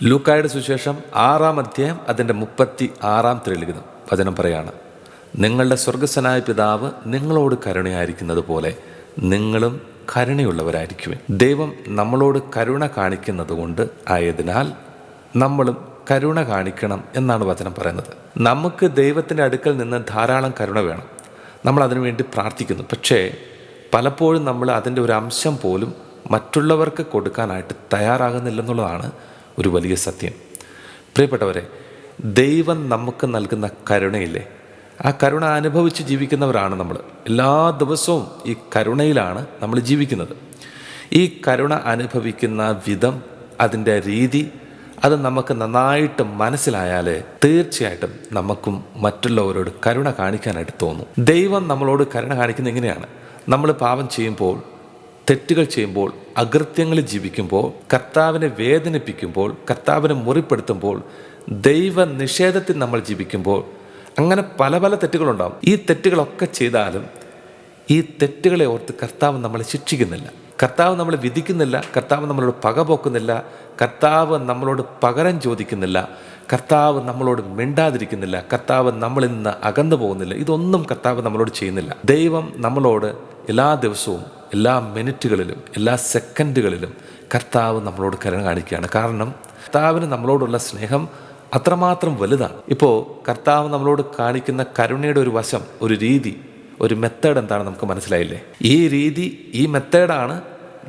ലൂക്കായുടെ സുവിശേഷം 6-ാം അധ്യായം അതിൻ്റെ 36-ാം തിരുലിഖിതം വചനം പറയാണ്, നിങ്ങളുടെ സ്വർഗസ്വനായ പിതാവ് നിങ്ങളോട് കരുണയായിരിക്കുന്നത് പോലെ നിങ്ങളും കരുണയുള്ളവരായിരിക്കുവിൻ. ദൈവം നമ്മളോട് കരുണ കാണിക്കുന്നത് കൊണ്ട് ആയതിനാൽ നമ്മളും കരുണ കാണിക്കണം എന്നാണ് വചനം പറയുന്നത്. നമുക്ക് ദൈവത്തിൻ്റെ അടുക്കൽ നിന്ന് ധാരാളം കരുണ വേണം. നമ്മൾ അതിനുവേണ്ടി പ്രാർത്ഥിക്കുന്നു. പക്ഷേ പലപ്പോഴും നമ്മൾ അതിൻ്റെ ഒരു അംശം പോലും മറ്റുള്ളവർക്ക് കൊടുക്കാനായിട്ട് തയ്യാറാകുന്നില്ലെന്നുള്ളതാണ് ഒരു വലിയ സത്യം. പ്രിയപ്പെട്ടവരെ, ദൈവം നമുക്ക് നൽകുന്ന കരുണയില്ലേ, ആ കരുണ അനുഭവിച്ച് ജീവിക്കുന്നവരാണ് നമ്മൾ. എല്ലാ ദിവസവും ഈ കരുണയിലാണ് നമ്മൾ ജീവിക്കുന്നത്. ഈ കരുണ അനുഭവിക്കുന്ന വിധം, അതിൻ്റെ രീതി, അത് നമുക്ക് നന്നായിട്ട് മനസ്സിലായാൽ തീർച്ചയായിട്ടും നമുക്കും മറ്റുള്ളവരോട് കരുണ കാണിക്കാനായിട്ട് തോന്നും. ദൈവം നമ്മളോട് കരുണ കാണിക്കുന്നത് എങ്ങനെയാണ്? നമ്മൾ പാപം ചെയ്യുമ്പോൾ, തെറ്റുകൾ ചെയ്യുമ്പോൾ, അകൃത്യങ്ങൾ ജീവിക്കുമ്പോൾ, കർത്താവിനെ വേദനിപ്പിക്കുമ്പോൾ, കർത്താവിനെ മുറിപ്പെടുത്തുമ്പോൾ, ദൈവ നിഷേധത്തിൽ നമ്മൾ ജീവിക്കുമ്പോൾ, അങ്ങനെ പല പല തെറ്റുകളുണ്ടാകും. ഈ തെറ്റുകളൊക്കെ ചെയ്താലും ഈ തെറ്റുകളെ ഓർത്ത് കർത്താവ് നമ്മളെ ശിക്ഷിക്കുന്നില്ല, കർത്താവ് നമ്മളെ വിധിക്കുന്നില്ല, കർത്താവ് നമ്മളോട് പകപോക്കുന്നില്ല, കർത്താവ് നമ്മളോട് പകരം ചോദിക്കുന്നില്ല, കർത്താവ് നമ്മളോട് മിണ്ടാതിരിക്കുന്നില്ല, കർത്താവ് നമ്മളിൽ നിന്ന് അകന്നു പോകുന്നില്ല. ഇതൊന്നും കർത്താവ് നമ്മളോട് ചെയ്യുന്നില്ല. ദൈവം നമ്മളോട് എല്ലാ ദിവസവും, എല്ലാ മിനിറ്റുകളിലും, എല്ലാ സെക്കൻഡുകളിലും കർത്താവ് നമ്മളോട് കരുണ കാണിക്കുകയാണ്. കാരണം കർത്താവിന് നമ്മളോടുള്ള സ്നേഹം അത്രമാത്രം വലുതാണ്. ഇപ്പോൾ കർത്താവ് നമ്മളോട് കാണിക്കുന്ന കരുണയുടെ ഒരു വശം, ഒരു രീതി, ഒരു മെത്തേഡ് എന്താണ് നമുക്ക് മനസ്സിലായില്ലേ? ഈ രീതി, ഈ മെത്തേഡാണ്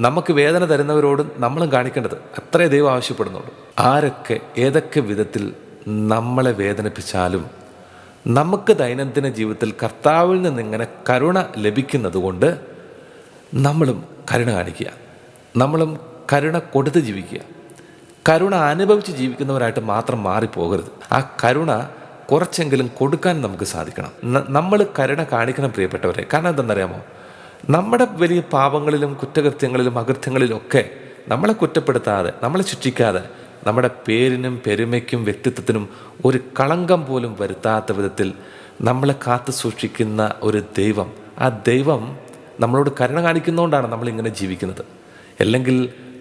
നമുക്ക് വേദന തരുന്നവരോടും നമ്മളും കാണിക്കേണ്ടത്. അത്രേ ദൈവം ആവശ്യപ്പെടുന്നുള്ളൂ. ആരൊക്കെ ഏതൊക്കെ വിധത്തിൽ നമ്മളെ വേദനിപ്പിച്ചാലും നമുക്ക് ദൈനംദിന ജീവിതത്തിൽ കർത്താവിൽ നിന്ന് ഇങ്ങനെ കരുണ ലഭിക്കുന്നത് കൊണ്ട് നമ്മളും കരുണ കാണിക്കുക, നമ്മളും കരുണ കൊടുത്ത് ജീവിക്കുക. കരുണ അനുഭവിച്ച് ജീവിക്കുന്നവരായിട്ട് മാത്രം മാറിപ്പോകരുത്. ആ കരുണ കുറച്ചെങ്കിലും കൊടുക്കാൻ നമുക്ക് സാധിക്കണം. നമ്മൾ കരുണ കാണിക്കണം പ്രിയപ്പെട്ടവരെ. കാരണം എന്തെന്നറിയാമോ? നമ്മുടെ വലിയ പാപങ്ങളിലും കുറ്റകൃത്യങ്ങളിലും അകൃത്യങ്ങളിലും ഒക്കെ നമ്മളെ കുറ്റപ്പെടുത്താതെ, നമ്മളെ ശിക്ഷിക്കാതെ, നമ്മുടെ പേരിനും പെരുമയ്ക്കും വ്യക്തിത്വത്തിനും ഒരു കളങ്കം പോലും വരുത്താത്ത വിധത്തിൽ നമ്മളെ കാത്തു സൂക്ഷിക്കുന്ന ഒരു ദൈവം, ആ ദൈവം നമ്മളോട് കരുണ കാണിക്കുന്നതുകൊണ്ടാണ് നമ്മളിങ്ങനെ ജീവിക്കുന്നത്. അല്ലെങ്കിൽ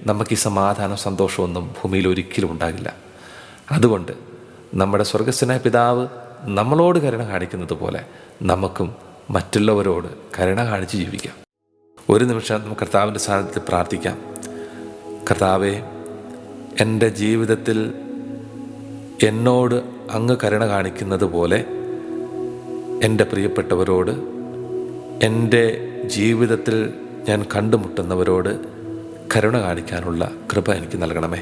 നമുക്ക് ഈ സമാധാനം, സന്തോഷമൊന്നും ഭൂമിയിൽ ഒരിക്കലും ഉണ്ടാകില്ല. അതുകൊണ്ട് നമ്മുടെ സ്വർഗസ്വനായ പിതാവ് നമ്മളോട് കരുണ കാണിക്കുന്നത് പോലെ നമുക്കും മറ്റുള്ളവരോട് കരുണ കാണിച്ച് ജീവിക്കാം. ഒരു നിമിഷം നമുക്ക് കർത്താവിൻ്റെ സാന്നിധ്യത്തിൽ പ്രാർത്ഥിക്കാം. കർത്താവേ, എൻ്റെ ജീവിതത്തിൽ എന്നോട് അങ്ങ് കരുണ കാണിക്കുന്നത് പോലെ എൻ്റെ പ്രിയപ്പെട്ടവരോട്, എൻ്റെ ജീവിതത്തിൽ ഞാൻ കണ്ടുമുട്ടുന്നവരോട് കരുണ കാണിക്കാനുള്ള കൃപ എനിക്ക് നൽകണമേ.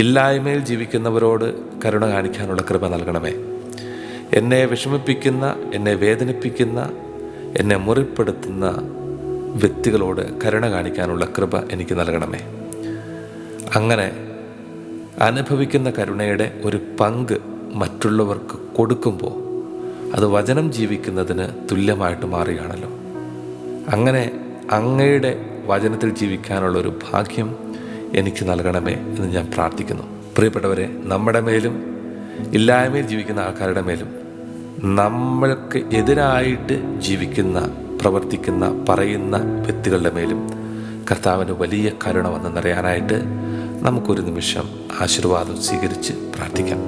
ഇല്ലായ്മയിൽ ജീവിക്കുന്നവരോട് കരുണ കാണിക്കാനുള്ള കൃപ നൽകണമേ. എന്നെ വിഷമിപ്പിക്കുന്ന, എന്നെ വേദനിപ്പിക്കുന്ന, എന്നെ മുറിപ്പെടുത്തുന്ന വ്യക്തികളോട് കരുണ കാണിക്കാനുള്ള കൃപ എനിക്ക് നൽകണമേ. അങ്ങനെ അനുഭവിക്കുന്ന കരുണയുടെ ഒരു പങ്ക് മറ്റുള്ളവർക്ക് കൊടുക്കുമ്പോൾ അത് വചനം ജീവിക്കുന്നതിന് തുല്യമായിട്ട് മാറുകയാണല്ലോ. അങ്ങനെ അങ്ങയുടെ വചനത്തിൽ ജീവിക്കാനുള്ളൊരു ഭാഗ്യം എനിക്ക് നൽകണമേ എന്ന് ഞാൻ പ്രാർത്ഥിക്കുന്നു. പ്രിയപ്പെട്ടവരെ, നമ്മുടെ മേലും ഇല്ലായ്മയിൽ ജീവിക്കുന്ന ആൾക്കാരുടെ മേലും നമ്മൾക്ക് എതിരായിട്ട് ജീവിക്കുന്ന, പ്രവർത്തിക്കുന്ന, പറയുന്ന വ്യക്തികളുടെ മേലും കർത്താവിന് വലിയ കരുണ വന്ന് നിറയാനായിട്ട് നമുക്കൊരു നിമിഷം ആശീർവാദം സ്വീകരിച്ച് പ്രാർത്ഥിക്കാം.